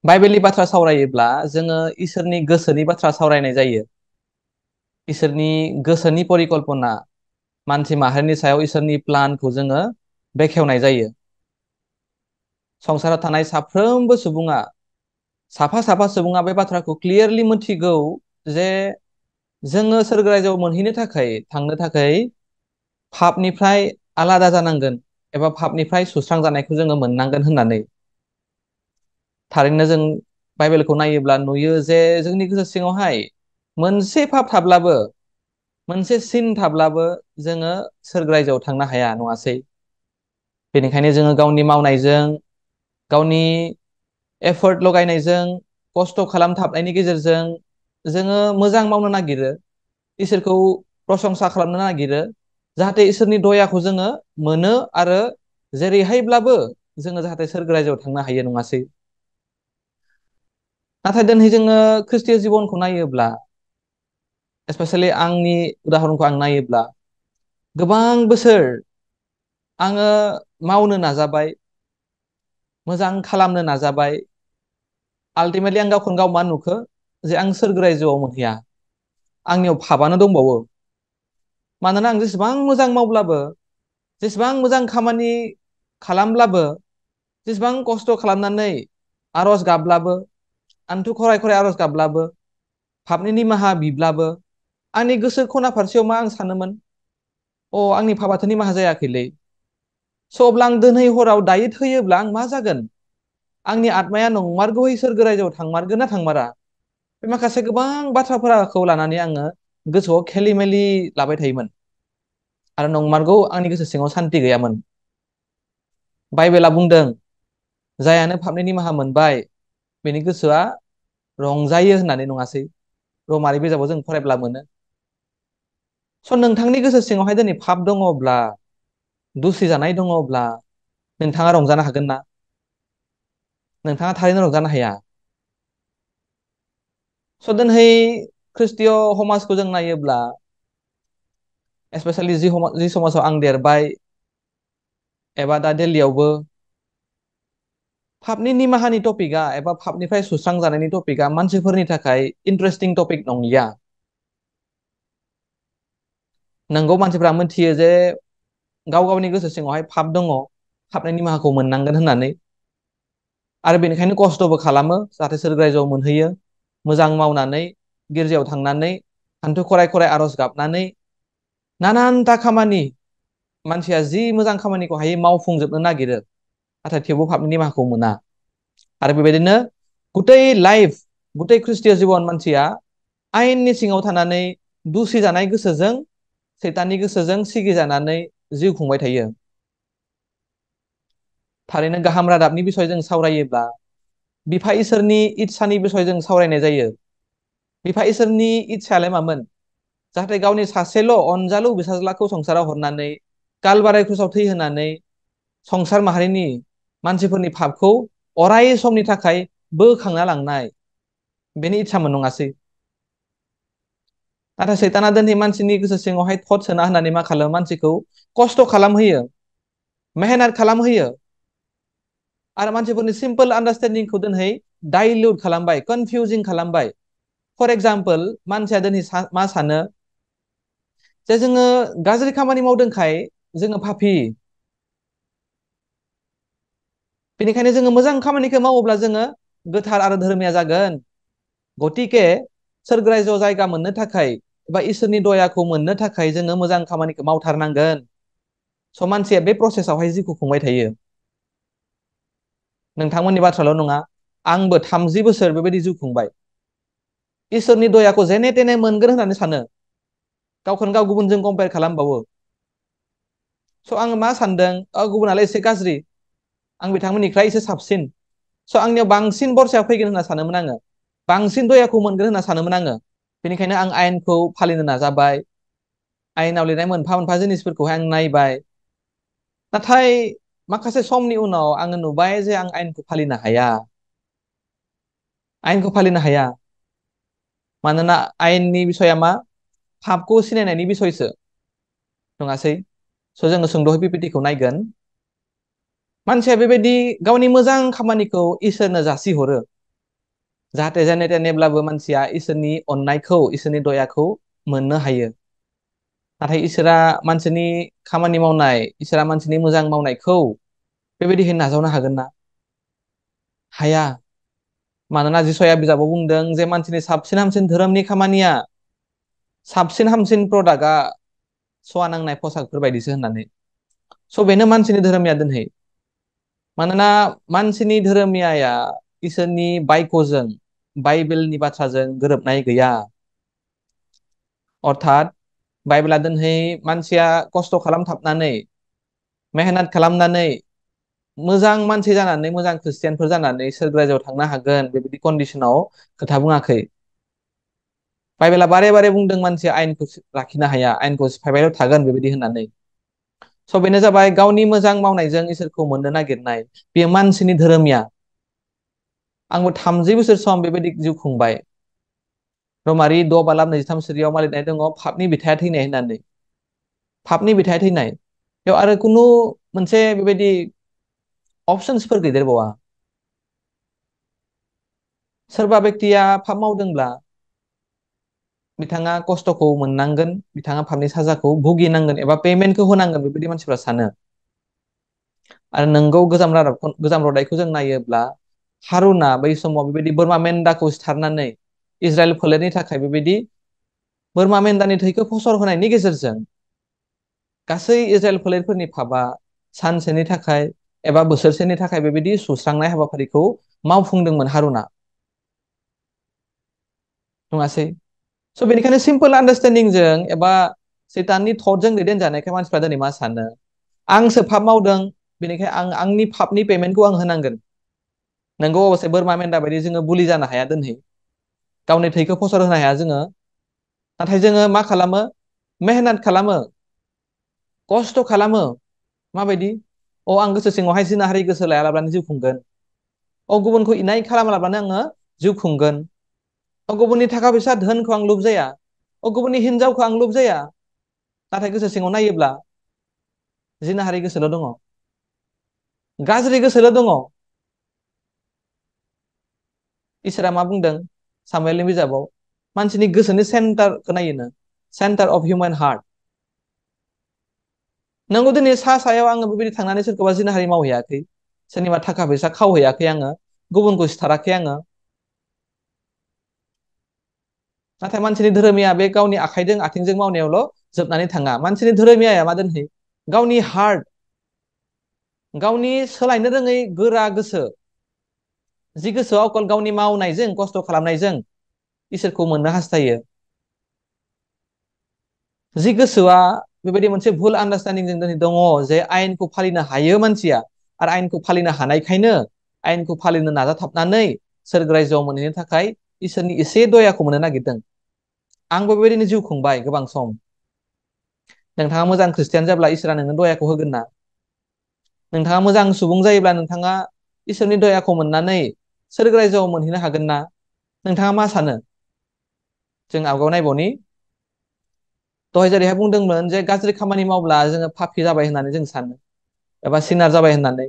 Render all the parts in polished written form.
बाइबेलनि बाथ्रा सावरायोब्ला जोङो इसोरनि गोसोनि बाथ्रा सावरायनाय जायो। इसोरनि गोसोनि परिकल्पना, मानसि माहारिनि सायाव इसोरनि प्लानखौ जोङो बेखेवनाय जायो। संसाराव थानाय साफ्रोमबो सुबुङा, साफा साफा सुबुङा बे बाथ्राखौ क्लियारलि मोनथिगौ जे जोङो सोरगो रायजोआव मोनहैनो थाखाय, थांनो थाखाय पापनिफ्राय आलादा जानांगोन एबा पापनिफ्राय सुस्रांजानायखौ जोङो मोननांगोन होननानै। थारैनो जों बाइबेलखौ नायोब्ला नुयो जे जोंनि गोसो सिङावहाय मोनसे पाप थाब्लाबो, मोनसे सिन थाब्लाबो जोङो सोरगो रायजोआव थांनो हाया, नङासै? बेनिखायनो जोङो गावनि मावनायजों, गावनि एफर्ट लगायनायजों, खस्थ' खालामथाबनायनि गेजेरजों जोङो मोजां मावनो नागिरो, इसोरखौ प्रसंसा खालामनो नागिरो, जाहाथे इसोरनि दयाखौ जोङो मोनो आरो जेरैहायब्लाबो जोङो जाहाथे सोरगो रायजोआव थांनो हायो, नङासै? नाथाय दिनै जोङो ख्रिस्टीय जिबनखौ नायोब्ला, स्पेसियेलि आंनि उदाहरनखौ आं नायोब्ला, गोबां बोसोर आङो मावनो नाजाबाय, मोजां खालामनो नाजाबाय, आल्टिमेटलि आं गावखौनो गाव मा नुखो जे आं सोरगो रायजोआव मोनहैया, आंनियाव पापानो दंबावो। मानोना आं जेसेबां मोजां मावब्लाबो, जेसेबां मोजां खामानि खालामब्लाबो, जेसेबां खस्थ' खालामनानै आरज गाबब्लाबो, आन्थु खराय खराय आरज गाबब्लाबो, पापनि निमाहा बिब्लाबो, आंनि गोसो खना फारसेयाव मा आं सानोमोन, आंनि पापाथ' निमाहा जायाखैलै। अब्ला आं दिनै हराव दायो थैयोब्ला आं मा जागोन? आंनि आत्माया नंमारगौयै सोरगो रायजोआव थांमारगोन ना थांमारा? बे माखासे गोबां बाथ्राफोरखौ लानानै आङो गोसोआव खेलि मेलि लाबाय थायोमोन आरो नंमारगौ आंनि गोसो सिङाव सान्थि गैयामोन। बाइबेला बुंदों, जायानो पापनि निमाहा मोनबाय बेनि गोसोआ रंजायो होननानै, नङासै? रमारि बिजाबाव जों फरायब्ला मोनो। नोंथांनि गोसो सिङावहाय दिनै पाप दङब्ला, दुसि जानाय दङब्ला, नोंथाङा रंजानो हागोन ना? नोंथाङा थारैनो रंजानो हाया। दिनै ख्रिस्टीय समाजखौ जों नायोब्ला, स्पेसियेलि जि समाजाव आं देरबाय एबा दा दिल्लीयावबो, पापनि निमाहानि टपिकआ एबा पापनिफ्राय सुस्रांजानायनि टपिकआ मानसिफोरनि थाखाय इन्टारेस्टिं टपिक नंलिया। नंगौ, मानसिफ्रा मोनथियो जे गाव गावनि गोसो सिङावहाय पाप दङ, पापनि निमाहाखौ मोननांगोन होननानै, आरो बेनिखायनो खस्थ'बो खालामो जाहाथे सोरगो रायजोआव मोनहैयो। मोजां मावनानै, गिर्जायाव थांनानै, हान्थु खराय खराय आरज गाबनानै, नानानथा खामानि, मानसिया जि मोजां खामानिखौ हायो मावफुंजोबनो नागिरो, नाथाय थेवबो पापनि निमाहाखौ मोना। आरो बेबायदिनो गुतै लाइफ, गुतै ख्रिस्टीय जिबन मानसिया आयेननि सिङाव थानानै दुसि जानाय गोसोजों, सैताननि गोसोजों सिगिजानानै जिउ खुंबाय थायो। थारैनो गाहाम रादाबनि बिसय जों सावरायोब्ला बिफा इसोरनि इत्सानि बिसय जों सावरायनाय जायो। बिफा इसोरनि इत्सायालाय मामोन? जाहाथे गावनि सासेल' अनजालु फिसाज्लाखौ संसाराव हरनानै कालबारि क्रुसाव थैहोनानै संसार माहारिनि मानसिफोरनि पापखौ अराय समनि थाखाय बोखांना लांनाय, बेनि इत्सामोन, नङासै? नाथाय सैताना दिनै मानसिनि गोसो सिङावहाय थट सोना होनानै मा खालामो? मानसिखौ खस्थ' खालामहोयो, मेहनत खालामहोयो, आरो मानसिफोरनि सिम्पल आन्डारस्टेन्डिंखौ दिनै डाइल्युट खालामबाय, कनफिउजिं खालामबाय। फर एग्जाम्पल, मानसिया दिनै मा सानो जे जोङो गाज्रि खामानि मावदोंखाय जोङो पापी, बेनिखायनो जोङो मोजां खामानिखौ मावोब्ला जोङो गोथार आरो धोर्मिया जागोन। गतिके सोरगो रायजोआव जायगा मोननो थाखाय एबा इसोरनि दयाखौ मोननो थाखाय जोङो मोजां खामानिखौ मावथारनांगोन। मानसिया बे प्रसेसआवहाय जिउखौ खुंबाय थायो। नोंथांमोननि बाथ्राल' नङा, आंबो 30 बोसोर बेबायदि जिउ खुंबाय। इसोरनि दयाखौ जेने तेने मोनगोन होननानै सानो, गावखौनो गाव गुबुनजों कम्पेयार खालामबावो। आङो मा सानदों, गुबुनालाय एसे गाज्रि, आं बिथांमोननिफ्राय एसे साबसिन, आंनियाव बांसिन बरसाया फैगोन होनना सानोमोन आङो, बांसिन दयाखौ मोनगोन होनना सानोमोन आङो। बेनिखायनो आं आयेनखौ फालिनो नाजाबाय, आयेनाव लिरनाय मोनफा मोनफा जिनिसफोरखौहाय आं नायबाय। नाथाय माखासे समनि उनाव आङो नुबाय जे आं आयेनखौ फालिनो हाया, आयेनखौ फालिनो हाया। मानोना आयेननि बिसया मा? पापखौ सिनायनायनि बिसयसो, नङासै? जोङो सुंद'यै पिपिटिखौ नायगोन। मानसिया बेबायदि गावनि मोजां खामानिखौ इसोरनो जासिहरो, जाहाथे जेने तेनेब्लाबो मानसिया इसोरनि अननायखौ इसोरनि दयाखौ मोननो हायो। नाथाय इसोरा मानसिनि खामानि मावनाय, इसोरा मानसिनि मोजां मावनायखौ बेबायदिहै नाजावनो हागोन ना? हाया। मानोना जिसया बिजाबाव बुंदों जे मानसिनि साबसिन हामसिन धोरोमनि खामानिया साबसिन हामसिन प्रडाक्टआ सवा नांनाय फसाकफोर बायदिसो होननानै। स' बेनो मानसिनि धोरोमिया दोनहै। मानोना मानसिनि धोरोमियाया इसोरनि बायख'जों, बाइबेलनि बाथ्राजों गोरोबनाय गैया। अर्थात बाइबेला दोनहै मानसिया खस्थ' खालामथाबनानै, मेहनत खालामनानै, मोजां मानसि जानानै, मोजां खृस्टियानफोर जानानै सोरगो रायजोआव थांनो हागोन बेबायदि कन्डिसनाव खोथा बुङाखै। बाइबेला बारे बारे बुंदों मानसिया आयेनखौ लाखिनो हाया, आयेनखौ सिफायबायल' थागोन बेबायदि होननानै। स' बेनो जाबाय गावनि मोजां मावनायजों इसोरखौ मोननो नागिरनाय, बेयो मानसिनि धोरोमिया। आंबो 30 बोसोर सम बेबायदि जिउ खुंबाय। रमारि 6:23 मा लिरनाय दङ? पापनि बिथाया थैनाय होननानै। पापनि बिथाया थैनाय। बेयाव आरो खुनु मोनसे बेबायदि अपसन्सफोर गैदेरबावा। सोरबा बेक्तिया पाप मावदोंब्ला बिथाङा खस्थ'खौ मोननांगोन, बिथाङा पापनि साजाखौ भुगिनांगोन एबा पेमेन्टखौ होनांगोन बेबायदि मानसिफ्रा सानो। आरो नोंगौ गोजाम रदाइखौ जों नायोब्ला हारुना बै समाव बेबायदि बोरमा मेन्दाखौ सिथारनानै इज्राइल फोलेरनि थाखाय बेबायदि बोरमा मेन्दानि थैखौ फसर होनायनि गेजेरजों गासै इज्राइल फोलेरफोरनि पापा सानसेनि थाखाय एबा बोसोरसेनि थाखाय बेबायदि सुस्रांनाय हाबाफारिखौ मावफुंदोंमोन हारुना। नङासै? स' बेनिखायनो सिम्पल आन्डारस्टेन्डिंजों एबा सैताननि थटजों दैदेनजानायखाय मानसिफ्रा दिनै मा सानो? आंसो पाप मावदों, बेनिखाय आंनि पापनि पेमेन्टखौ आं होनांगोन। नोंगौ अबसे बोरमा मेन्दा बायदि जोङो बुलि जानो हाया दोनहै, गावनि थैखौ फसर होनो हाया जोङो। नाथाय जोङो मा खालामो? मेहनत खालामो, खस्थ' खालामो। माबायदि? आं गोसो सिङावहाय जिनाहारि गोसो लायालाबानो जिउ खुंगोन। गुबुनखौ इनाय खालामालाबानो आङो जिउ खुंगोन। गुबुननि थाखा फैसा धोनखौ आं लब जाया। गुबुननि हिनजावखौ आं लब जाया। नाथाय गोसो सिङाव नायोब्ला जिनाहारि गोसोल' दङ, गाज्रि गोसोल' दङ। इसोरा मा बुंदों सामुएलनि बिजाबाव? मानसिनि गोसोनि सेन्टारखौ नायोनो, सेन्टार अफ हिउमेन हार्ट। नंगौ दिनै सायाव आङो बेबायदि थांनानै सोरखौबा जिनाहारि मावहैयाखै, सोरनिबा थाखा फैसा खावहैयाखै आङो, गुबुनखौ सिथाराखै आङो। नाथाय मानसिनि धोरोमिया बे गावनि आखाइजों आथिंजों मावनायावल' जोबनानै थाङा। मानसिनि धोरोमियाया मा दोनहै? गावनि हार्ट, गावनि सोलायनो रोङै गोरा गोसो, जि गोसोआव अकल गावनि मावनायजों खस्थ' खालामनायजों इसोरखौ मोननो हास्थायो। जि गोसोआ बेबायदि मोनसे भुल आन्डारस्टेन्डिंजों दिनै दङ जे आयेनखौ फालिनो हायो मानसिया, आरो आयेनखौ फालिनो हानायखायनो आयेनखौ फालिनो नाजाथाबनानै सोरगो रायजोआव मोनहैनो थाखाय इसोरनि एसे दयाखौ मोननो नागिरदों। आंबो बेबायदिनो जिउ खुंबाय गोबां सम। नोंथाङा मोजां खृस्टियान जाब्ला इसोरा नोंनो दयाखौ होगोन ना? नोंथाङा मोजां सुबुं जायोब्ला नोंथाङा इसोरनि दयाखौ मोननानै सोरगो रायजोआव मोनहैनो हागोन ना? नोंथाङा मा सानो? जों आवगायाव नायबावनि। दहाय जेरैहाय बुंदोंमोन जे गाज्रि खामानि मावब्ला जोङो पापि जाबाय होननानै जों सानो, एबा सिनार जाबाय होननानै।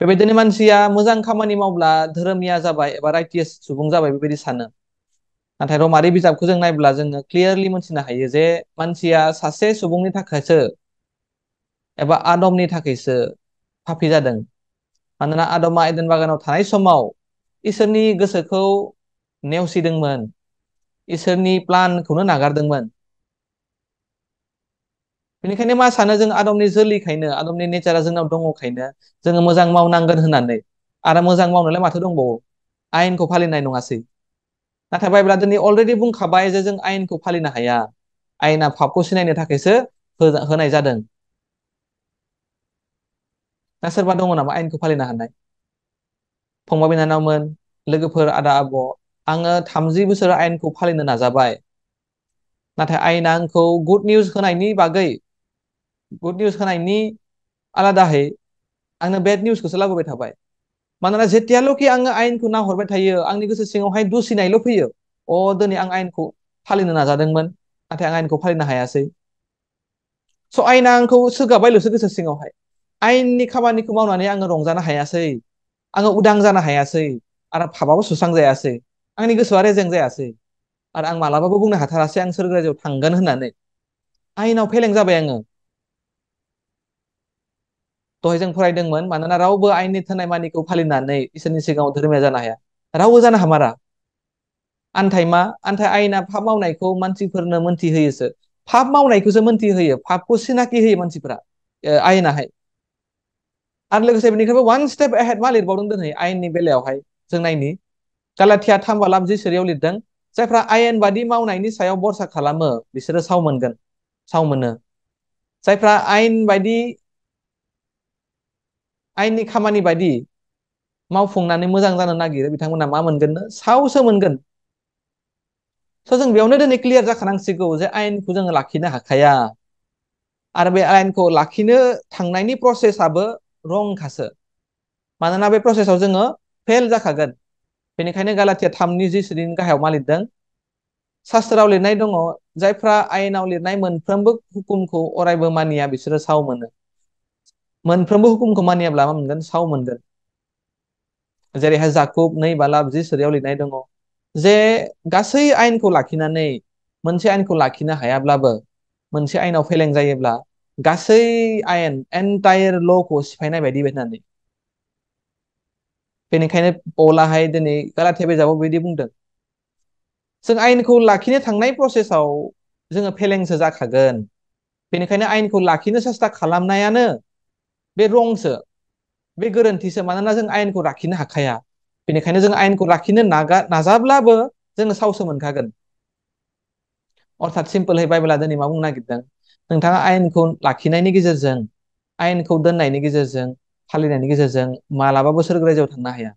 बेबायदिनो मानसिया मोजां खामानि मावब्ला धोरोमिया जाबाय एबा राइटियास सुबुं जाबाय बेबायदि सानो। नाथाय रमारि बिजाबखौ जों नायब्ला जोङो क्लियारलि मोनथिनो हायो जे मानसिया सासे सुबुंनि थाखायसो एबा आदमनि थाखायसो पापि जादों। मानोना आदमा एदेन बागानाव थानाय समाव इसोरनि गोसोखौ नेवसिदोंमोन, इसोरनि प्लानखौनो नागारदोंमोन। बेनिखायनो मा सानो जों? आदमनि जोलैखायनो, आदमनि नेचारा जोंनाव दङखायनो जोङो मोजां मावनांगोन होननानै। आरो मोजां मावनोलाय माथो दंबावो? आयेनखौ फालिनाय नङासै? नाथाय बाइबेला दिनै अलरेडि बुंखाबाय जे जों आयेनखौ फालिनो हाया। आयेना पापखौ सिनायनो थाखायसो होनाय जादों। दा सोरबा दङ नामा आयेनखौ फालिनो हानाय? फंबाय बिनानावमोन, लोगोफोर, आदा आब', आङो 30 बोसोर आयेनखौ फालिनो नाजाबाय। नाथाय आयेना आंखौ गुड निउज होनायनि बागै, गुड निउस होनायनि आलादाहै आंनो बेड निउसखौसो लाबोबाय थाबाय। मानोना जेतियाल'खि आङो आयेनखौ नाहरबाय थायो, आंनि गोसो सिङावहाय दुसिनायल' फैयो। दिनै आं आयेनखौ फालिनो नाजादोंमोन, नाथाय आं आयेनखौ फालिनो हायासै। स' आयेना आंखौ सोगाबायल'सो गोसो सिङावहाय। आयेननि खामानिखौ मावनानै आङो रंजानो हायासै, आङो उदां जानो हायासै, आरो पापाबो सुस्रांजायासै। आंनि गोसोआ रेजें जायासै आरो आं मालाबाबो बुंनो हाथारासै आं सोरगो रायजोआव थांगोन होननानै। आयेनाव फेलें जाबाय आङो। दहाय जों फरायदोंमोन मानोना रावबो आयेननि थोनाय मानिखौ फालिनानै इसोरनि सिगाङाव धोरोमिया जानो हाया। रावबो जानो हामारा। आन्थाय मा? आन्थाय आयेना पाप मावनायखौ मानसिफोरनो मोनथिहोयोसो। पाप मावनायखौसो मोनथिहोयो, पापखौ सिनाखि होयो मानसिफोरा, आयेनाहाय। आरो लोगोसे बेनिख्रुइबो वान स्टेप एहेड मा लिरबावदों दिनै आयेननि बेलायावहाय जों नायनि गालाथिया 3:24 लिरदों, जायफ्रा आयेन बादि मावनायनि सायाव भरसा खालामो बिसोरो साव मोनगोन, साव मोनो। जायफ्रा आयेननि खामानि बायदि मावफुंनानै मोजां जानो नागिरो बिथांमोना मा मोनगोननो? सावसो मोनगोन। स' जों बेयावनो दिनै क्लियार जाखानांसिगौ जे आयेनखौ जोङो लाखिनो हाखाया। आरो बे आयेनखौ लाखिनो थांनायनि प्रसेसआबो रंखासो। मानोना बे प्रसेसआव जोङो फेल जाखागोन। बेनिखायनो गालाथिया 3:24 गाहायाव मा लिरदों? शास्त्राव लिरनाय दङ, जायफ्रा आयेनाव लिरनाय मोनफ्रोमबो हुकुमखौ अरायबो मानिया बिसोरो साव मोनो। मोनफ्रोमबो हुकुमखौ मानियाब्ला मा मोनगोन? साव मोनगोन। जेरैहाय जाकुब 2:24 लिरनाय दङ जे गासै आयेनखौ लाखिनानै मोनसे आयेनखौ लाखिनो हायाब्लाबो, मोनसे आयेनाव फेलें जायोब्ला गासै आयेन एन्टायार ल'खौ सिफायनाय बायदि होननानै। बेनिखायनो पलाहाय दिनै गालाथिया बिजाबाव बेबायदि बुंदों। जों आयेनखौ लाखिनो थांनाय प्रसेसआव जोङो फेलेंसो जाखागोन। बेनिखायनो आयेनखौ लाखिनो सेस्था खालामनायानो बे रंसो, बे गोरोन्थिसो। मानोना जों आयेनखौ लाखिनो हाखाया। बेनिखायनो जों आयेनखौ लाखिनो नाजाब्लाबो जोङो सावसो मोनखागोन। अर्थात सिम्पोलहै बाइबेला दिनै मा बुंनो नागिरदों? नोंथाङा आयेनखौ लाखिनायनि गेजेरजों, आयेनखौ दोननायनि गेजेरजों, फालिनायनि गेजेरजों मालाबाबो सोरगो रायजोआव थांनो हाया।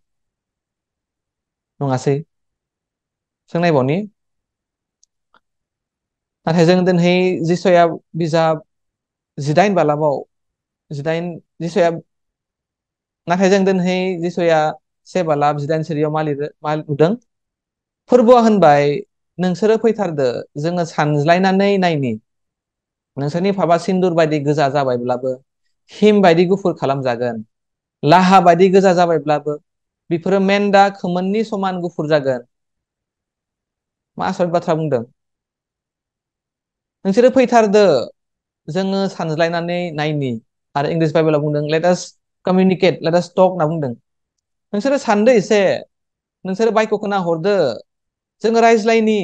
नङासै? जों नायबावनि। नाथाय जों दिनै जिसया बिजाब 18 जिदाइन जिसया नाथाय जों दिनै जिसया 1:18 मा लिरो, मा नुदों? फोरबोआ होनबाय, नोंसोरो फैथारदो, जोङो सानज्लायनानै नायनि। नोंसोरनि पापआ सिन्दुर बायदि गोजा जाबायब्लाबो हिम बायदि गुफुर खालामजागोन। लाहा बायदि गोजा जाबायब्लाबो बेफोरो मेन्दा खोमोननि समान गुफुर जागोन। मा आसरित बाथ्रा बुंदों? नोंसोरो फैथारदो, जोङो सानज्लायनानै नायनि। आरो इंलिस बाइबेलाव बुंदों लेट आस कमिउनिकेट, लेट आस टक होनना बुंदों। नोंसोरो सानदो एसे, नोंसोरो बायख'खौ नाहरदो, जोङो रायज्लायनि।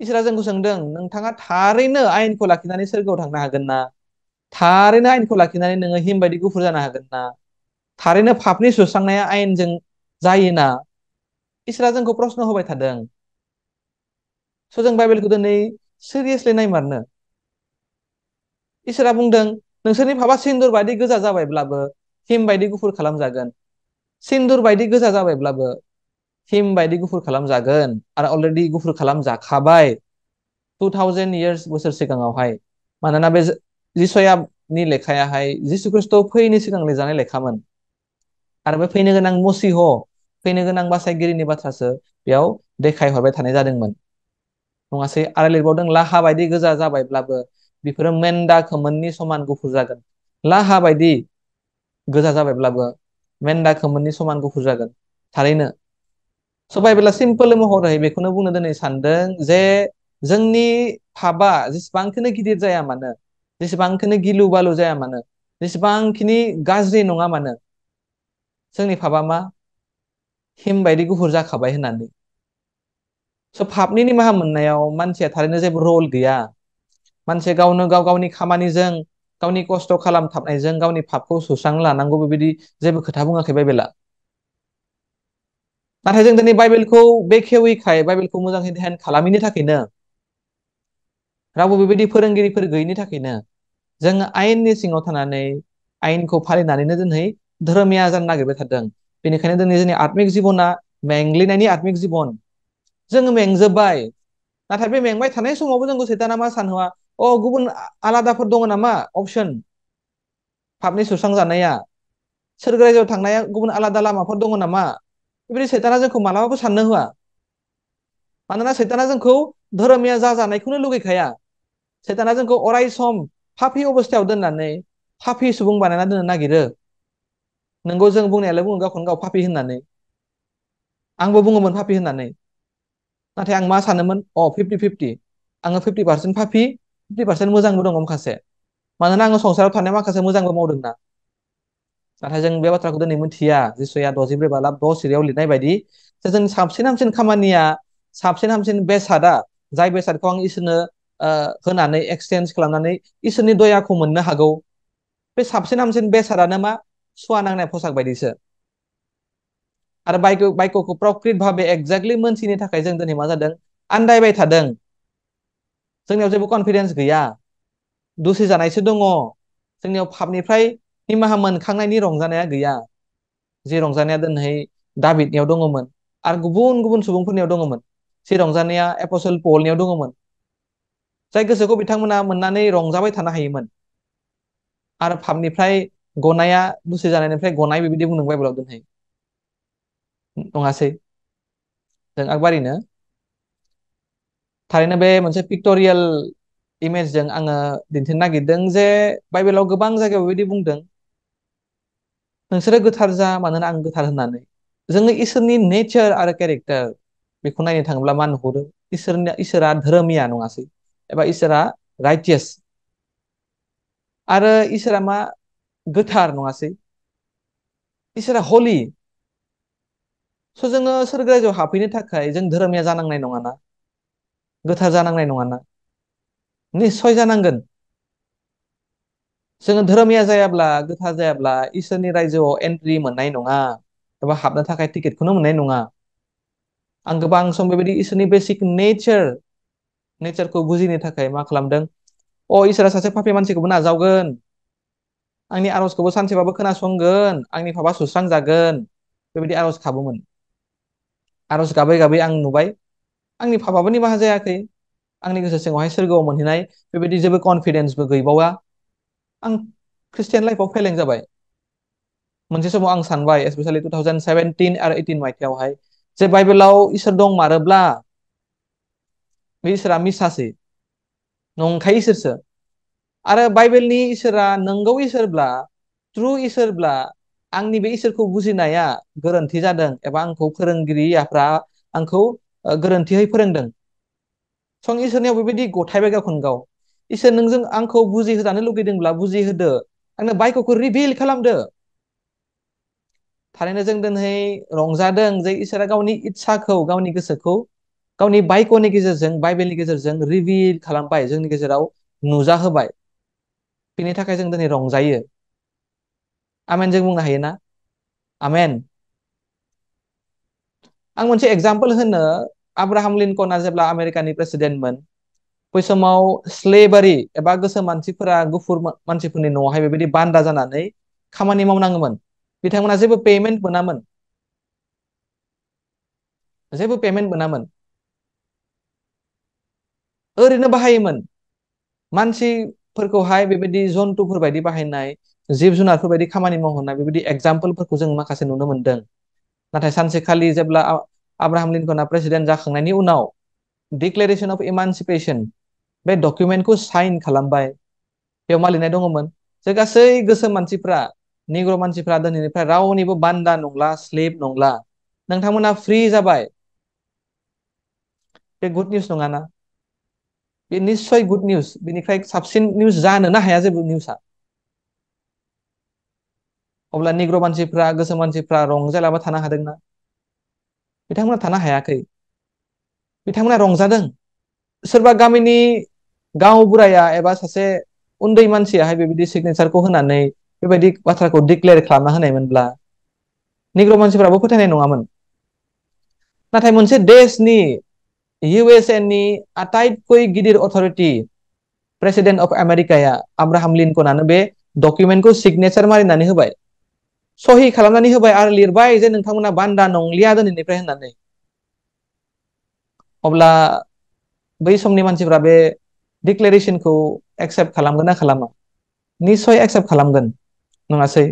इसोरा जोंखौ सोंदों, नोंथाङा थारैनो आयेनखौ लाखिनानै सोरगोआव थांनो हागोन ना? थारैनो आयेनखौ लाखिनानै नोङो हिम बायदि गुफुर जानो हागोन ना? थारैनो पापनि सुस्रांनाया आयेनजों जायोना? इसोरा जोंखौ प्रश्न होबाय थादों। स' जों बाइबेलखौ दिनै सिरियासलि नायमारनो। इसोरा बुंदों, नोंसोरनि पापआ सिन्दुर बायदि गोजा जाबायब्लाबो हिम बायदि गुफुर खालामजागोन। सिन्दुर बायदि गोजा जाबायब्लाबो हिम बायदि गुफुर खालामजागोन। आरो अलरेडि गुफुर खालामजाखाबाय 2000 इयार्स बोसोर सिगाङावहाय। मानोना बे जिसयानि लेखायाहाय जिसु खृष्ट फैयैनि सिगां लिरजानाय लेखामोन। आरो बे फैनो गोनां मसीह, फैनो गोनां बासायगिरिनि बाथ्रासो बेयाव देखायहरबाय थानाय जादोंमोन। नङासै? आरो लिरबावदों, लाहा बायदि गोजा जाबायब्लाबो बेफोरो मेन्दा खोमोननि समान गुफुर जागोन। लाहा बायदि गोजा जाबायब्लाबो मेन्दा खोमोननि समान गुफुर जागोन। थारैनो स' बाइबेला सिम्पोल महरै बेखौनो बुंनो दिनै सानदों जे जोंनि पापआ जेसेबांखिनि गिदिर जाया मानो, जेसेबांखिनि गिलु बालु जाया मानो, जेसेबांखिनि गाज्रि नङा मानो, जोंनि पापआ मा? हिम बायदि गुफुर जाखाबाय होननानै। स' पापनि निमाहा मोननायाव मानसिया थारैनो जेबो रल गैया। मानसिया गावनो गाव गावनि खामानिजों, गावनि खस्थ' खालामथाबनायजों गावनि पापखौ सुस्रांना लानांगौ बेबायदि जेबो खोथा बुङाखै बाइबेला। नाथाय जों दिनै बाइबेलखौ बेखेवैखाय, बाइबेलखौ मोजाङै ध्यान खालामैनि थाखायनो, रावबो बेबायदि फोरोंगिरिफोर गैयिनि थाखायनो जोङो आयेननि सिङाव थानानै आयेनखौ फालिनानैनो दिनै धोरोमिया जानो नागिरबाय थादों। बेनिखायनो दिनै जोंनि आत्मिक जिबना मेंग्लिनायनि आत्मिक जिबन। जोङो मेंजोब्बाय। नाथाय बे मेंबाय थानाय समावबो जोंखौ सैताना मा सानहोआ, गुबुन आलादाफोर दङ नामा अपसन पापनि सुस्रांजानाया, सोरगो रायजोआव थांनाया गुबुन आलादा लामाफोर दङ नामा? बेबायदि सैताना जोंखौ मालाबाबो साननो होआ। मानोना सैताना जोंखौ धोरोमिया जाजानायखौनो लुगैखाया। सैताना जोंखौ अराय सम पापि अबस्थायाव दोननानै पापि सुबुं बानायना दोननो नागिरो। नोंगौ, जों बुंनायालाय बुङो गावखौनो गाव पापि होननानै। आंबो बुङोमोन पापि होननानै, नाथाय आं मा सानोमोन, 50-50 आङो 50% पापि 50% मोजांबो दङ माखासे, मानोना आङो संसाराव थानाय माखासे मोजांबो मावदोंना। नाथाय जों बे बाथ्राखौ दिनै मिथिया। जिसुआ 64:10 लिरनाय बायदि जे जोंनि साबसिन हामसिन खामानिया, साबसिन हामसिन बेसादा, जाय बेसादखौ आं इसोरनो होनानै एक्सचेन्ज खालामनानै इसोरनि दयाखौ मोननो हागौ, बे साबसिन हामसिन बेसादानो मा, सुवा नांनाय फसाक बायदिसो। आरो बायख'खौ प्रकृत भाबे एक्जेक्टलि मोनथिनो थाखाय जों दिनै मा जादों, आन्दायबाय थादों। जोंनियाव जेबो कनफिडेन्स गैया, दुसि जानायसो दङ। जोंनियाव पापनिफ्राय निमाहा मोनखांनायनि रंजानाया गैया। जे रंजानाया दिनै दाबिदनियाव दङमोन आरो गुबुन गुबुन सुबुंफोरनियाव दङमोन, जे रंजानाया एपस्टल पलनियाव दङमोन, जाय गोसोखौ बिथांमोना मोननानै रंजाबाय थानो हायोमोन। आरो पापनिफ्राय गनाया, दुसि जानायनिफ्राय गनाय, बेबायदि बुंदों बाइबेलाव दिनै, नङासै? जों आगबारिनो थारैनो बे मोनसे पिक्ट'रियेल इमेजजों आङो दिन्थिनो नागिरदों जे बाइबेलाव गोबां जायगायाव बेबायदि बुंदों, नोंसोरो गोथार जा, मानोना आं गोथार होननानै। जोङो इसोरनि नेचार आरो केरेक्टार बेखौ नायनो थाङोब्ला मा नुहुरो? इसोरा धोरोमिया, नङासै? एबा इसोरा राइटियास, आरो इसोरा मा, गोथार, नङासै? इसोरा हलि। जोङो सोरगो रायजोआव हाबफैनो थाखाय जों धोरोमिया जानांनाय नङाना, गोथार जानांनाय नङाना? निस्सय जानांगोन। जोङो धोरोमिया जायाब्ला, गोथार जायाब्ला इसोरनि रायजोआव एन्ट्रि मोननाय नङा, एबा हाबनो थाखाय टिकेटखौनो मोननाय नङा। आं गोबां सम बेबायदि इसोरनि बेसिक नेचारखौ बुजिनो थाखाय मा खालामदों, इसोरा सासे पापि मानसिखौबो नाजावगोन, आंनि आर'जखौबो सानसेबाबो खोनासंगोन, आंनि पापा सुस्रांजागोन, बेबायदि आर'ज गाबोमोन। आर'ज गाबै गाबै आं नुबाय, आंनि पापाबो निमाहा जायाखै, आंनि गोसो सिङावहाय सोरगोआव मोनहैनाय बेबायदि जेबो कनफिडेन्सबो गैबावा। आं ख्रिस्टियान लाइफआव फेलें जाबाय। मोनसे समाव आं सानबाय, स्पेसियेलि 2017 आरो 18 मायथाइयावहाय, जे बाइबेलाव इसोर दंमारोब्ला बे इसोरा मिसासै, नंखाय इसोरसो। आरो बाइबेलनि इसोरा नंगौ इसोरब्ला, ट्रु इसोरब्ला, आंनि बे इसोरखौ बुजिनाया गोरोन्थि जादों, एबा आंखौ फोरोंगिरिफ्रा आंखौ गोरोन्थियै फोरोंदों। इसोरनियाव बेबायदि गथायबाय गावखौनो गाव। इसोर नोंजों आंखौ बुजिहोजानो लुगैदोंब्ला बुजिहोदो, आंनो बाइबेलखौ रिभिल खालामदो। थारैनो जों दिनै रंजादों जे इसोरा गावनि इस्साखौ, गावनि गोसोखौ गावनि बाइबेलनि गेजेरजों, रिभिल खालामबाय, जोंनि गेजेराव नुजाहोबाय। बेनि थाखाय जों दिनै रंजायो। आमेन जों बुंनो हायोना? आमेन। आं मोनसे एग्जाम्पल होनो, आब्राहाम लिंकनआ जेब्ला आमेरिकानि प्रेसिडेन्टमोन, बै समाव स्लेभारि एबा गोसोम मानसिफोरा गुफुर मानसिफोरनि न'आवहाय बेबायदि बान्दा जानानै खामानि मावनाङोमोन। बिथांमोना जेबो पेमेन्ट मोनामोन, जेबो पेमेन्ट मोनामोन, ओरैनो बाहायोमोन। मानसिफोरखौहाय बेबायदि जन्थुफोर बायदि बाहायनाय, जिब जुनारफोर बायदि खामानि मावहोनाय, बेबायदि एग्जाम्पलफोरखौ जों माखासे नुनो मोनदों। नाथाय सानसेखालि जेब्ला आब्राहाम लिंकनआ प्रेसिडेन्ट जाखांनायनि उनाव डिक्लेरेशन अफ इमानसिपेशन, बे डकुमेन्टखौ साइन खालामबाय। बेयाव मा लिरनाय दङमोन? जे गासै गोसोम मानसिफ्रा, निग्र' मानसिफ्रा दिनैनिफ्राय रावनिबो बान्दा नंला, स्लेभ नंला, नोंथांमोना फ्रि जाबाय। बे गुड निउस नङाना? बे निस्सय गुड निउस। बेनिफ्राय साबसिन निउस जानोनो हाया जेबो निउसआ। अब्ला निग्र' मानसिफ्रा, गोसोम मानसिफ्रा रंजालाबा थानो हादोंना? बिथांमोना थानो हायाखै। बिथांमोना रंजादों। सोरबा गामिनि गावबुराया एबा सासे उन्दै मानसियाहाय बेबायदि सिगनेसारखौ होनानै बेबायदि बाथ्राखौ डिक्लेयार खालामना होनायमोनब्ला निग्र' मानसिफ्राबो फोथायनाय नङामोन। नाथाय मोनसे देशनि, USA नि आटाइतকৈ गिदिर अथरिटि, प्रेसिडेन्ट अफ आमेरिकाया, आब्राहाम लिंकनानो बे डकुमेन्टखौ सिगनेचार मारिनानै होबाय, सहि खालामनानै होबाय, आरो लिरबाय जे नोंथांमोना बान्दा नंलिया दिनैनिफ्राय होननानै। अब्ला बै समनि मानसिफ्रा बे डिक्लेरेशनखौ एक्सेप्ट खालामगोन ना खालामा? निस्सय एक्सेप्ट खालामगोन, नङासै?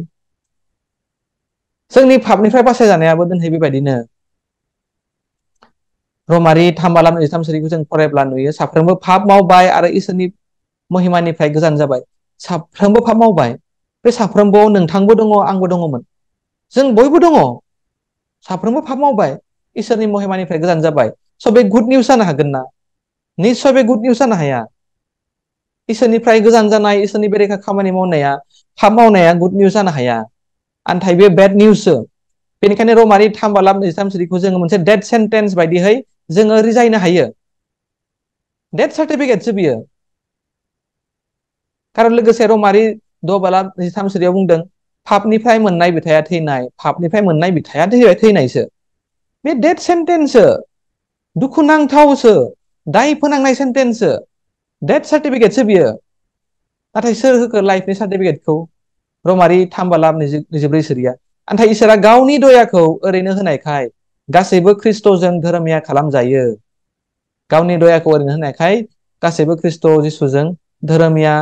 जोंनि पापनिफ्राय बासायजानायाबो दिनै बेबायदिनो। रमारि 3:23 जों फरायब्ला नुयो, साफ्रोमबो पाप मावबाय आरो इसोरनि महिमानिफ्राय गोजान जाबाय। साफ्रोमबो पाप मावबाय। बे साफ्रोमबोआव नोंथांबो दङ, आंबो दङमोन। जों बयबो दङ। साफ्रोमबो पाप मावबाय। इसोरनि महिमानिफ्राय गोजान जाबाय स' बे गुड निउस जानो हागोन ना? निस्सय बे गुड निउस जानो हाया। इसोरनिफ्राय गोजान जानाय, इसोरनि बेरेखा खामानि मावनाया, पाप मावनाया गुड निउस जानो हाया। आन्थाय बे बेड निउससो। बेनिखायनो रमारि 3:23 जोङो मोनसे डेथ सेन्टेन्स बायदिहै जोङो रिजायनो हायो। डेथ सार्टिफिकेटसो बियो। खारन लोगोसे रमारि 6:23 बुंदों पापनिफ्राय मोननाय बिथाया थैनाय, पापनिफ्राय मोननाय बिथाया थैनायसो। बे डेथ सेन्टेन्ससो, दुखुनांथावसो, दाय फोनांनाय सेन्टेन्ससो, डेथ सार्टिफिकेटसो बियो। नाथाय सोर होखो लाइफनि सार्टिफिकेटखौ? रमारि 3:24 नाथाय इसोरा गावनि दयाखौ ओरैनो होनायखाय गासैबो ख्रिस्ट'जों धोरोमिया खालामजायो। गावनि दयाखौ ओरैनो होनायखाय गासैबो ख्रिस्ट' जिसुजों धोरोमिया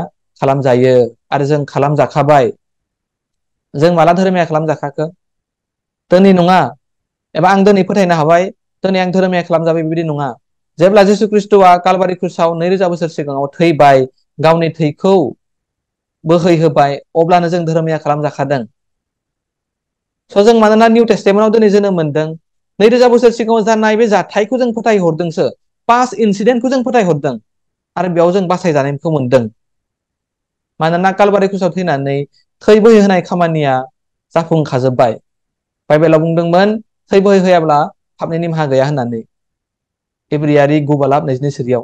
खालामजायो आरो जों खालामजाखाबाय। जों माला धोरोमिया खालामजाखाखो? दिनै नङा, एबा आं दिनै फोथायनो हाबाय, दिनै आं धोरोमिया खालामजाबाय, बेबायदि नङा। जेब्ला जिसु ख्रिस्ट'आ कालबारि क्रुसाव 2000 बोसोर सिगाङाव थैबाय, गावनि थैखौ बोहैहोबाय, अब्लानो जों धोरोमिया खालामजाखादों। स' जों मानोना निउ टेस्टामेन्टआव दिनै जोनोम मोनदों, 2000 बोसोर सिगाङाव जानाय बे जाथायखौ जों फोथायहरदोंसो, पास्ट इन्सिडेन्टखौ जों फोथायहरदों आरो बेयाव जों बासायजानायखौ मोनदों। मानोना कालबारि क्रुसाव थैनानै थै बोहैहोनाय खामानिया जाफुंखाजोब्बाय। बाइबेलाव बुंदोंमोन थै बोहैहोआब्ला पापनि निमाहा गैया होननानै। एब्रियारि 9:24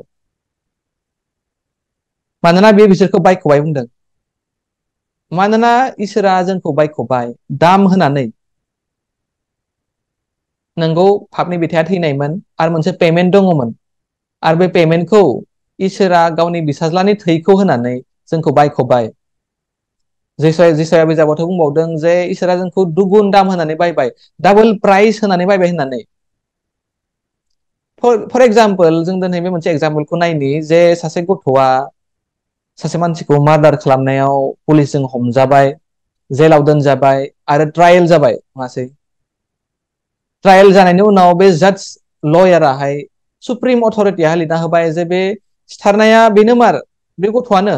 मानोना बे बिसोरखौ बायख'बाय बुंदों। मानोना इसोरा जोंखौ बायख'बाय दाम होनानै। नोंगौ पापनि बिथाया थैनायमोन आरो मोनसे पेमेन्ट दङमोन, आरो बे पेमेन्टखौ इसोरा गावनि बिसाज्लानि थैखौ होनानै जोंखौ बायख'बाय। जेसाया बिजाबावथ' बुंबावदों जे इसोरा जोंखौ दुगुन दाम होनानै बायबाय, डाबल प्राइस होनानै बायबाय होननानै। फर एग्जाम्पल, जों दिनै बे मोनसे एग्जाम्पलखौ नायनि जे सासे गथ'आ सासे मानसिखौ मार्डार खालामनायाव पुलिसजों हमजाबाय, जेलाव दोनजाबाय आरो ट्रायेल जाबाय नङासै? ट्रायेल जानायनि उनाव बे जाज लयाराहाय, सुप्रिम अथरिटिया लिरना होबाय जे बे सिथारनाया बेनो मार, बे गथ'आनो।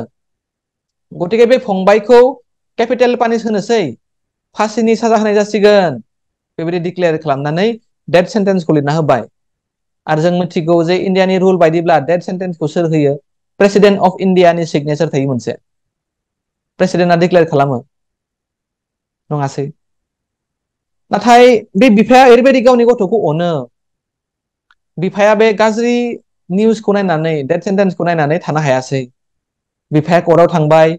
गतिके बे फंबायखौ केपिटेल पानिश होनोसै, फासिनि साजा होनाय जासिगोन, बेबायदि डिक्लेयार खालामनानै डेथ सेन्टेन्सखौ लिरना होबाय। आरो जों मिथिगौ जे इण्डियानि रुल बायदिब्ला डेथ सेन्टेन्सखौ सोर होयो? प्रेसिडेन्ट अफ इण्डियानि सिगनेचार थायो मोनसे। प्रेसिडेन्टआ डिक्लेयार खालामो, नङासै? नाथाय बे बिफाया ओरैबायदि गावनि गथ'खौ अनो, बिफाया बे गाज्रि निउसखौ नायनानै, डेथ सेन्टेन्सखौ नायनानै थानो हायासै। बिफाया कर्टआव थांबाय,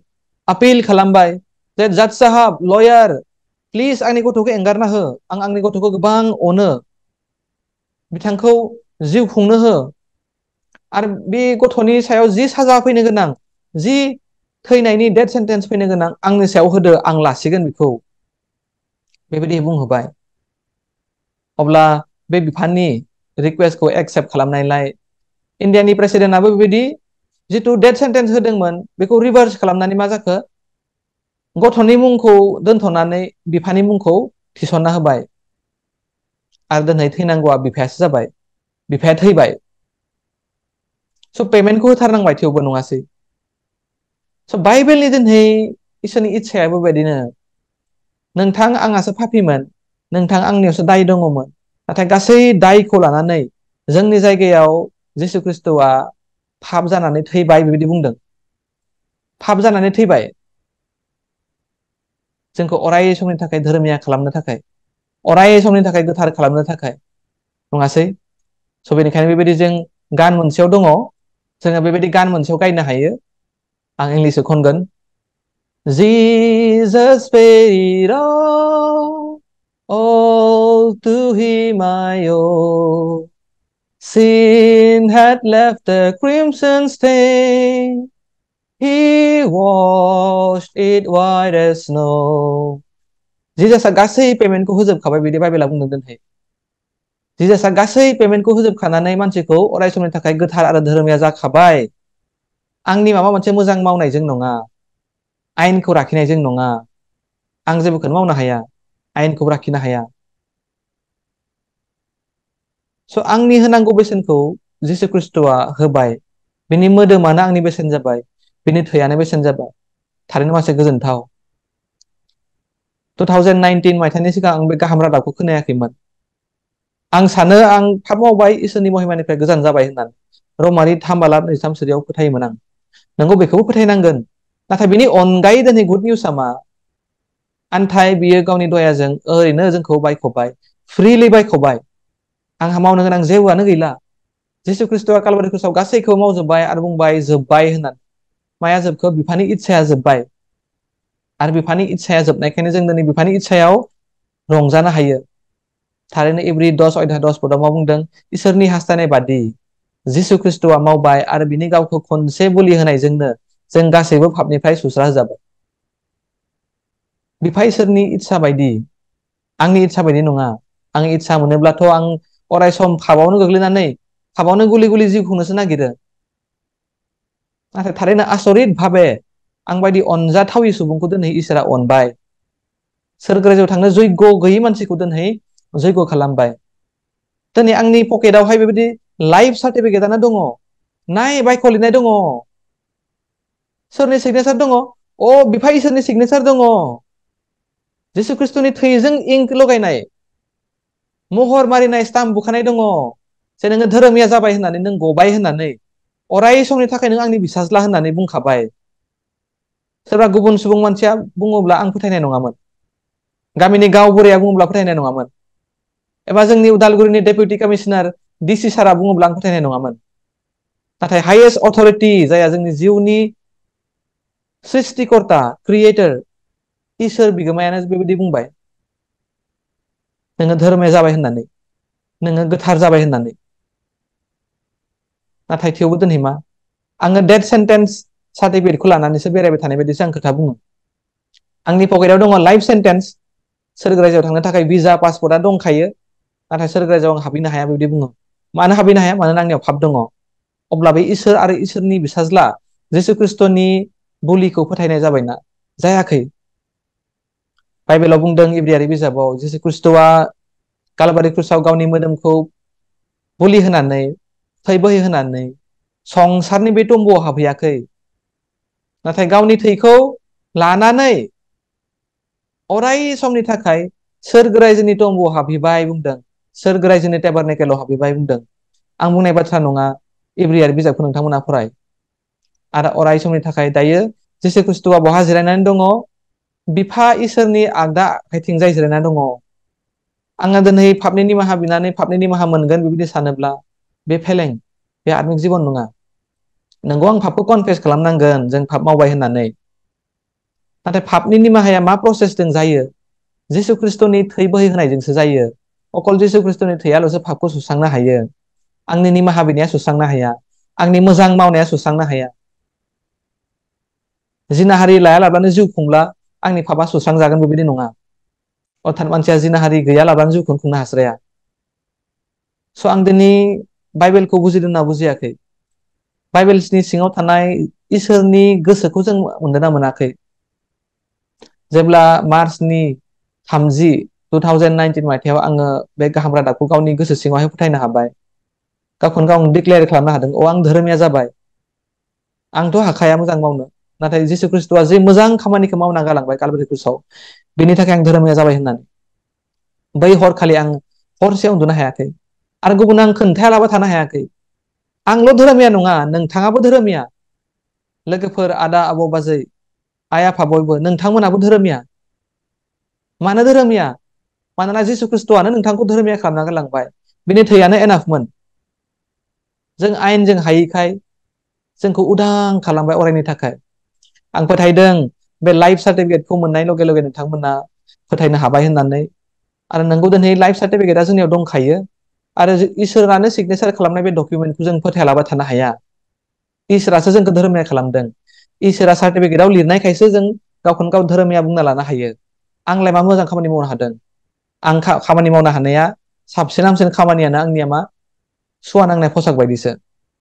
आपिल खालामबाय जे जाज साहाब, लयार, प्लिज आंनि गथ'खौ एंगारना हो, आं आंनि गथ'खौ गोबां अनो, बिथांखौ जिउ खुंनो हो, आरो बे गथ'नि सायाव जि साजा फैनो गोनां, जि थैनायनि डेथ सेन्टेन्स फैनो गोनां, आंनि सायाव होदो, आं लासिगोन बेखौ, बेबायदि बुंहोबाय। अब्ला बे बिफाननि रिकुवेस्टखौ एक्सेप्ट खालामनायलाय इण्डियानि प्रेसिडेन्टआबो बेबायदि जिथु डेथ सेन्टेन्स होदोंमोन बेखौ रिभार्स खालामनानै मा जाखो? गथ'नि मुंखौ दोनथ'नानै बिफानि मुंखौ थिसनना होबाय। आरो दिनै थैनांगौआ बिफायासो जाबाय, बिफाया थैबाय। स' पेमेन्टखौ होथारनांबाय थेवबो, नङासै? स' बाइबेलनि दिनै इसोरनि इस्सायाबो बेबायदिनो। नोंथां आंहासो पापीमोन, नोंथां आंनियावसो दाय दङमोन, नाथाय गासै दायखौ लानानै जोंनि जायगायाव जिसु ख्रिस्ट'आ पाप जानानै थैबाय, बेबायदि बुंदों। पाप जानानै थैबाय, जोंखौ अराय समनि थाखाय धोरोमिया खालामनो थाखाय, अराय समनि थाखाय गोथार खालामनो थाखाय, नङासै? स' बेनिखायनो बेबायदि जों गान मोनसेयाव दङ, जोङो बेबायदि गान मोनसेयाव गायनो हायो। आं इंलिसआव खनगोन। Jesus paid it all to him I owe. Sin had left a crimson stain. He washed it white as snow. जिजासआ गासै पेमेन्टखौ होजोबखाबाय, बिदि बाइबेला बुंदों दिनै। जिजासआ गासै पेमेन्टखौ होजोबखानानै मानसिखौ अराय समनि थाखाय गोथार आरो धोरोमिया जाखाबाय। आंनि माबा मोनसे मोजां मावनायजों नङा, आयेनखौ लाखिनायजों नङा, आं जेबोखौनो मावनो हाया, आयेनखौ लाखिनो हाया। स' आंनि होनांगौ बेसेनखौ जिसु ख्रिस्ट'आ होबाय, बिनि मोदोमानो आंनि बेसेन जाबाय, बिनि थैयानो बेसेन जाबाय। थारैनो मासे गोजोनथाव। 2019 मायथाइनि सिगां आं बे गाहाम रादाबखौ खोनायाखैमोन। आं सानो आं पाप मावबाय इसोरनि महिमानिफ्राय गोजान जाबाय होननानै रमारि 3:23 फोथायोमोन आं। नंगौ, बेखौबो फोथायनांगोन। नाथाय बेनि अनगायै दिनै गुड निउसआ मा? आन्थाय बियो गावनि दयाजों ओरैनो जोंखौ बायख'बाय, फ्रिलि बायख'बाय। आंहा मावनो गोनां जेबोआनो गैला। जिसु ख्रिस्ट'आ कालभारि क्रुसाव गासैखौ मावजोब्बाय आरो बुंबाय जोब्बाय होननानै। माया जोबखो? बिफानि इच्छाया जोब्बाय। आरो बिफानि इच्छाया जोबनायखायनो जों दिनै बिफानि इच्छायाव रंजानो हायो। थारैनो इब्रि 10:10 मा बुंदों? इसोरनि हास्थायनाय बादि जिसु ख्रिस्ट'आ मावबाय आरो बिनि गावखौ खनसे बोलि होनायजोंनो जों गासैबो पापनिफ्राय सुस्रा होजाबाय। बिफा इसोरनि इच्छा बायदि, आंनि इच्छा बायदि नङा। आंनि इच्छा मोनोब्लाथ' आं अराय सम पापावनो गोग्लैनानै पापावनो गुलि गुलि जिउ खुंनोसो नागिरो। नाथाय थारैनो आसरित भाबे आं बायदि अनजाथावै सुबुंखौ दिनै इसोरा अनबाय। सोरगो रायजोआव थांनो जैग्य गैयै मानसिखौ दिनै जैग्य खालामबाय। दिनै आंनि पकेटावहाय बेबायदि लाइफ सार्टिफिकेटआनो दङ। नाय, बायख' लिरनाय दङ। सोरनि सिगनेसार दङ? बिफा इसोरनि सिगनेसार दङ। जिसु ख्रिस्ट'नि थैजों इंक लगायनाय, महर मारिनाय, स्टाम्प बुखानाय दङ। जे नोङो धोरोमिया जाबाय होननानै, नों गबाय होननानै, अराय समनि थाखाय नों आंनि बिसाज्ला होननानै बुंखाबाय। सोरबा गुबुन सुबुं मानसिया बुङोब्ला आं फोथायनाय नङामोन। गामिनि गावबुराया बुङोब्ला फोथायनाय नङामोन। एबा जोंनि उदालगुरिनि डेपुटि कमिशनार डिसि सारा बुङोब्ला आं फोथायनाय नङामोन। नाथाय हाइएस्ट अथरिटि, जायहा जोंनि जिउनि सृष्टिकर्ता, क्रिएटर, इसोर बिगोमायानो बेबायदि बुंबाय, नोङो धोरोमिया जाबाय होननानै, नोङो गोथार जाबाय होननानै। नाथाय थेवबो दिनै मा? आङो डेथ सेन्टेन्स सार्टिफिकेटखौ लानानैसो बेरायबाय थानाय बायदिसो आं खोथा बुङो। आंनि पकेटाव दङ लाइफ सेन्टेन्स। सोरगो रायजोआव थांनो थाखाय भिजा पासपर्टआ दंखायो। नाथाय सोरगो रायजोआव आं हाबहैनो हाया बेबायदि बुङो। मानो हाबहैनो हाया? मानोना आंनियाव पाप दङ। अब्ला बे इसोर आरो इसोरनि बिसाज्ला जिसु ख्रिस्ट'नि बुलिखौ फोथायनाय जाबायना? जायाखै। बाइबेलाव बुंदों इब्रियारि बिजाबाव, जिसु ख्रिस्ट'आ कालभारि क्रुसाव गावनि मोदोमखौ बुलि होनानै, थै बोहैहोनानै संसारनि बे तम्बुआव हाबहैयाखै। नाथाय गावनि थैखौ लानानै अराय समनि थाखाय सोरगो रायजोनि तम्बुआव हाबहैबाय बुंदों। सोरगो रायजोनि टेबारनेकेलाव हाबहैबाय बुंदों। आं बुंनाय बाथ्रा नङा। इब्रियारि बिजाबखौ नोंथांमोना फराय। आरो अराय समनि थाखाय दायो जिसु ख्रिस्ट'आ बहा जिरायनानै दङ? बिफा इसोरनि आगदा आथिंजाय जिरायनानै दङ। आङो दिनै पापनि निमाहा बिनानै पापनि निमाहा मोनगोन बेबायदि सानोब्ला बे फेलें, बे आत्मिक जिबन नङा। नंगौ, आं पापखौ कनफेस खालामनांगोन, जों पाप मावबाय होननानै। नाथाय पापनि निमाहाया मा प्रसेसजों जायो? जिसु ख्रिस्ट'नि थै बोहैहोनायजोंसो जायो। अकल जिसु ख्रिस्ट'नि थैयाल'सो पापखौ सुस्रांनो हायो। आंनि निमाहा बिनाया सुस्रांनो हाया। आंनि मोजां मावनाया सुस्रांनो हाया। जिनाहारि लायालाबानो जिउ खुंब्ला आंनि पापआ सुस्रांजागोन बेबायदि नङा। अर्थात मानसिया जिनाहारि गैयालाबानो जिउखौनो खुंनो हास्राया। स' आं दिनै बाइबेलखौ बुजिदों ना बुजियाखै? बाइबेलनि सिङाव थानाय इसोरनि गोसोखौ जों मोनदोंना मोनाखै? जेब्ला मार्चनि 30, 2019 मायथाइयाव आङो बे गाहाम रादाबखौ गावनि गोसो सिङावहाय फोथायनो हाबाय। गावखौनो गाव डिक्लेयार खालामनो हादों। आं धोरोमिया जाबाय। आंथ' हाखाया मोजां मावनो। नाथाय जिसु ख्रिस्ट'आ जे मोजां खामानिखौ मावना गालांबाय कालभारि क्रुसाव, बेनि थाखाय आं धोरोमिया जाबाय होननानै। बै हरखालि आं हरसे उन्दुनो हायाखै। आरो गुबुन आं खोन्थायालाबा थानो हायाखै। आंल' धोरोमिया नङा, नोंथाङाबो धोरोमिया। लोगोफोर, आदा, आबौ, बाजै, आइ आफा बयबो नोंथांमोनाबो धोरोमिया। मानो धोरोमिया? मानोना जिसु ख्रिस्ट'आनो नोंथांखौ धोरोमिया खालामना गालांबाय। बिनि थैयानो एनाफमोन। जों आयेनजों हायैखाय जोंखौ उदां खालामबाय अरायनि थाखाय। आं फोथायदों बे लाइफ सार्टिफिकेटखौ मोननाय लगे लगे नोंथांमोना फोथायनो हाबाय होननानै। आरो नोंगौ, दिनै लाइफ सार्टिफिकेटआ जोंनियाव दंखायो। आरो इसोरानो सिगनेसार खालामनाय बे डकुमेन्टखौ जों फोथायालाबा थानो हाया। इसोरासो जोंखौ धोरोमिया खालामदों। इसोरा सार्टिफिकेटआव लिरनायखायसो जों गावखौनो गाव धोरोमिया बुंना लानो हायो। आंलाय मा मोजां खामानि मावनो हादों? आं खामानि मावनो हानाया साबसिन हामसिन खामानियानो आंनिया मा? सुवा नांनाय फसाक बायदिसो।